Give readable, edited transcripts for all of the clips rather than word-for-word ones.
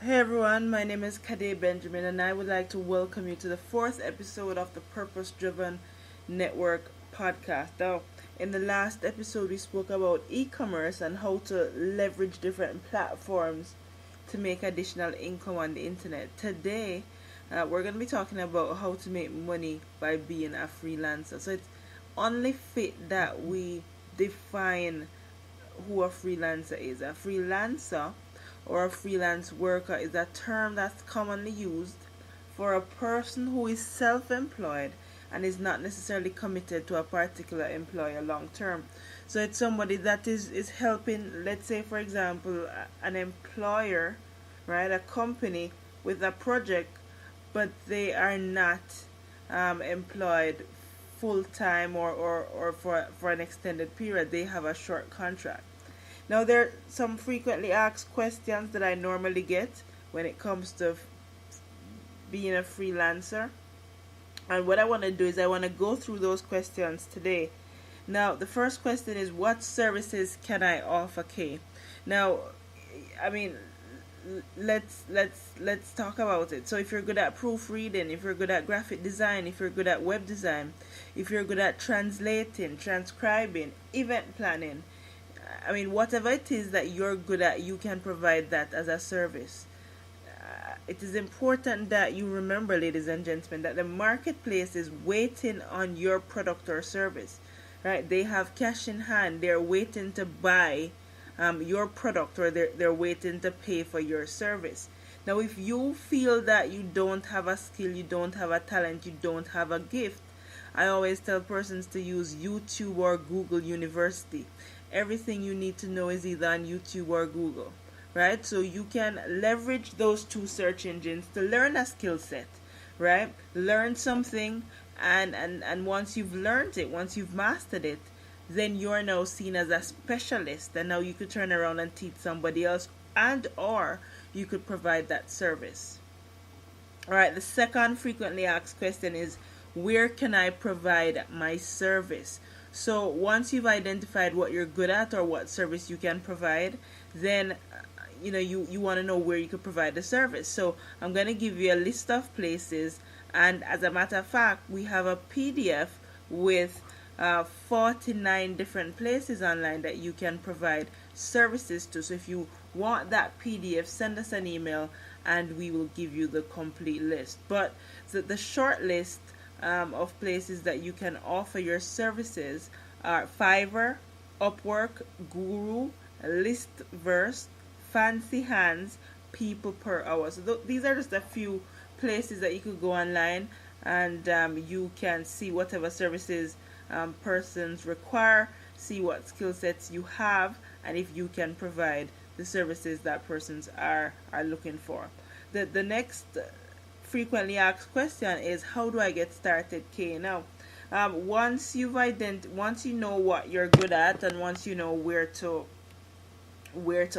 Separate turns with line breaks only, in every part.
Hey everyone, my name is Kade Benjamin, and I would like to welcome you to the fourth episode of the Purpose Driven Network podcast. Now, in the last episode, we spoke about e commerce and how to leverage different platforms to make additional income on the internet. Today, we're going to be talking about how to make money by being a freelancer. So, it's only fit that we define who a freelancer is. A freelancer or a freelance worker is a term that's commonly used for a person who is self employed and is not necessarily committed to a particular employer long term. So it's somebody that is helping, let's say, for example, an employer, right, a company with a project, but they are not employed full time or for an extended period. They have a short contract. Now, there are some frequently asked questions that I normally get when it comes to being a freelancer. And what I want to do is I want to go through those questions today. Now, the first question is, what services can I offer, Kay? Now, I mean, let's talk about it. So if you're good at proofreading, if you're good at graphic design, if you're good at web design, if you're good at translating, transcribing, event planning, I mean, whatever it is that you're good at, you can provide that as a service. It is important that you remember, ladies and gentlemen, that the marketplace is waiting on your product or service, right? They have cash in hand. They're waiting to buy your product, or they're waiting to pay for your service. Now, if you feel that you don't have a skill, you don't have a talent, you don't have a gift, I always tell persons to use YouTube or Google University. Everything you need to know is either on YouTube or Google, right? So you can leverage those two search engines to learn a skill set, right? Learn something, and once you've learned it, once you've mastered it, then you're now seen as a specialist, and now you could turn around and teach somebody else, and or you could provide that service. All right, the second frequently asked question is, where can I provide my service? So once you've identified what you're good at or what service you can provide, then you want to know where you could provide the service. So I'm going to give you a list of places, and as a matter of fact, we have a PDF with 49 different places online that you can provide services to. So if you want that PDF, send us an email and we will give you the complete list. But the short list of places that you can offer your services are Fiverr, Upwork, Guru, Listverse, Fancy Hands, People Per Hour. So these are just a few places that you could go online, and you can see whatever services persons require, see what skill sets you have, and if you can provide the services that persons are looking for. The next frequently asked question is, how do I get started, Kay? Now, once you know what you're good at, and once you know where to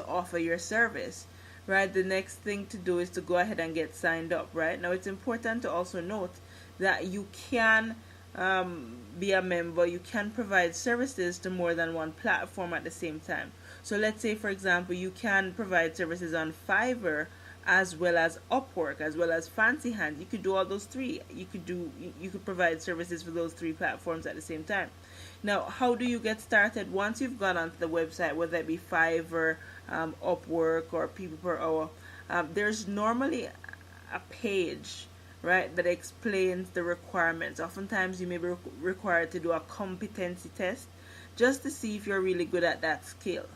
offer your service, right, the next thing to do is to go ahead and get signed up. Right now, it's important to also note that you can be a member. You can provide services to more than one platform at the same time. So let's say, for example, you can provide services on Fiverr as well as Upwork, as well as Fancy Hands. You could do all those three. You could provide services for those three platforms at the same time. Now, how do you get started? Once you've gone onto the website, whether it be Fiverr, Upwork, or People Per Hour, there's normally a page, right, that explains the requirements. Oftentimes, you may be required to do a competency test just to see if you're really good at that skill,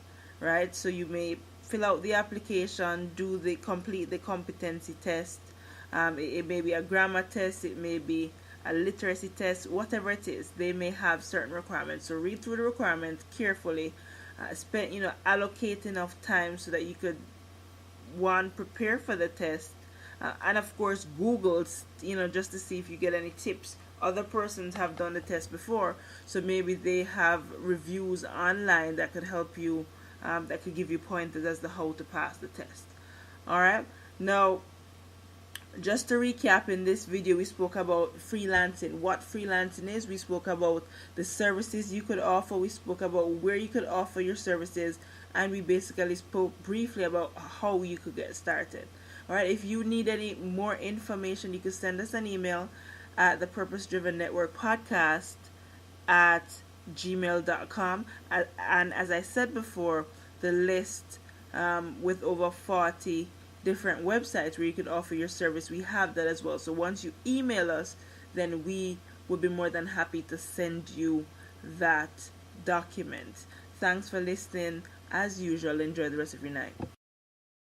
right? So you may fill out the application, complete the competency test. It may be a grammar test, it may be a literacy test, whatever it is. They may have certain requirements. So read through the requirements carefully. Allocate enough time so that you could, one, prepare for the test, and of course Google, just to see if you get any tips. Other persons have done the test before, so maybe they have reviews online that could help you, that could give you pointers as to how to pass the test. All right. Now, just to recap, in this video we spoke about freelancing, what freelancing is. We spoke about the services you could offer. We spoke about where you could offer your services, and we basically spoke briefly about how you could get started. All right, if you need any more information, you can send us an email at the Purpose Driven Network Podcast at gmail.com. And as I said before, the list with over 40 different websites where you can offer your service, we have that as well. So once you email us, then we would be more than happy to send you that document. Thanks for listening. As usual, enjoy the rest of your night.